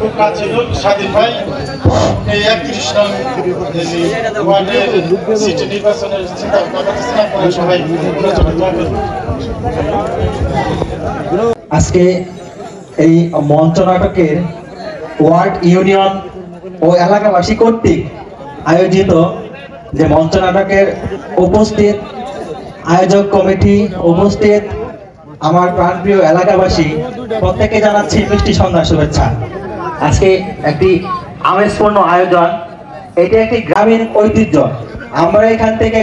খুব কাজ ছিল স্বাধীন ভাই এই 31 নং ওয়ার্ডের সিটি নির্বাচনের চিন্তা ভাবনা করতেছেন, আপনারা সবাই আজকে এই মঞ্চ নাটকের ওয়ার্ড ইউনিয়ন ও এলাকাবাসী কর্তৃক আয়োজিত যে মঞ্চ নাটকের উপস্থিত আয়োজক কমিটি, উপস্থিত আমার প্রাণপ্রিয় এলাকাবাসী, প্রত্যেকে জানাচ্ছি মিষ্টি সন্ধ্যা শুভেচ্ছা। আজকে একটি আমেজপূর্ণ আয়োজন, এটি একটি গ্রামীণ ঐতিহ্য। আমরা এখান থেকে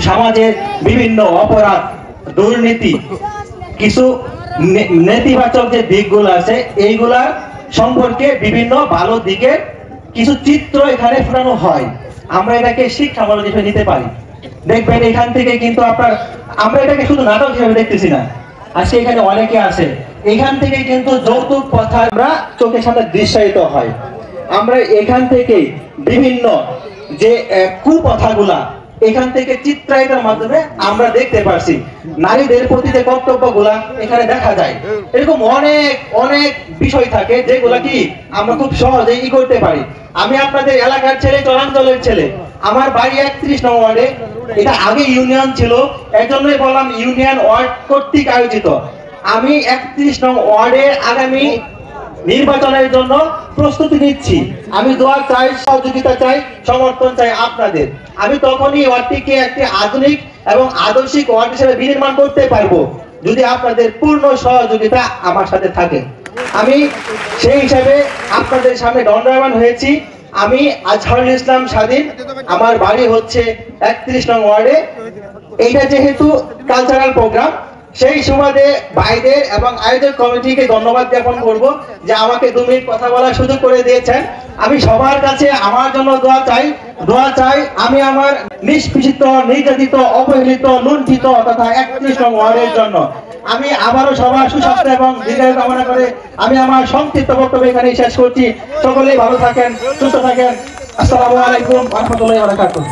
সমাজের বিভিন্ন অপরাধ, দুর্নীতি, কিছু নেতিবাচক যে দিকগুলো আছে এইগুলা সম্পর্কে বিভিন্ন ভালো দিকের কিছু চিত্র এখানে ফুটানো হয়। আমরা এটাকে শিক্ষামূলক হিসেবে নিতে পারি। দেখবেন এখান থেকে কিন্তু আমরা এটাকে শুধু নাটক হিসেবে দেখতেছি না, আজকে এখানে অনেকে আছে, এখান থেকে কিন্তু যৌতুক কথা আমরা চোখের সামনে দৃশ্যায়িত হয়। আমরা এখান থেকে বিভিন্ন যে কুকথাগুলা এখান থেকে চিত্রায়িতের মাধ্যমে আমরা দেখতে পারছি। নারীদের প্রতি যে কর্তব্যগুলা এখানে দেখা যায়, এরকম অনেক অনেক বিষয় থাকে যেগুলা কি আমরা খুব সহজেই করতে পারি। আমি আপনাদের এলাকার ছেলে, চরাঞ্চলের ছেলে, আমার বাড়ি 31 নং ওয়ার্ডে। এটা আগে ইউনিয়ন ছিল, এর জন্যই বললাম ইউনিয়ন ওয়ার্ড কর্তৃক আয়োজিত। আমি 31 নং ওয়ার্ডে আগামী নির্বাচনের জন্য প্রস্তুতি নিচ্ছি। আমি দোয়া চাই, সহযোগিতা চাই, সমর্থন চাই আপনাদের। আমি তখনই ওয়ার্ডটিকে একটি আধুনিক এবং আদর্শিক ওয়ার্ড হিসেবে বিনির্মাণ করতে পারবো যদি আপনাদের পূর্ণ সহযোগিতা আমার সাথে থাকে। আমি সেই হিসাবে আপনাদের সামনে দণ্ডায়মান হয়েছি। আমি আজহারুল ইসলাম স্বাধীন, আমার বাড়ি হচ্ছে 31 নং ওয়ার্ডে। এইটা যেহেতু কালচারাল প্রোগ্রাম, সেই সুবাদে ভাইদের এবং আয়োজক কমিটিকে ধন্যবাদ জ্ঞাপন করব যে আমাকে 2 মিনিট কথা বলার সুযোগ করে দিয়েছেন। আমি সবার কাছে আমার জন্য দোয়া চাই আমি আমার নিষ্পেষিত, নির্যাতিত, অবহেলিত, লুণ্ঠিত তথা 31 নং ওয়ার্ডের জন্য। আমি আবারও সবার সুস্বাস্থ্য এবং দীর্ঘায়ু কামনা করে আমি আমার সংক্ষিপ্ত বক্তব্য এখানে শেষ করছি। সকলেই ভালো থাকেন, সুস্থ থাকেন। আসসালামু আলাইকুম ওয়া রাহমাতুল্লাহি ওয়া বারাকাতুহু।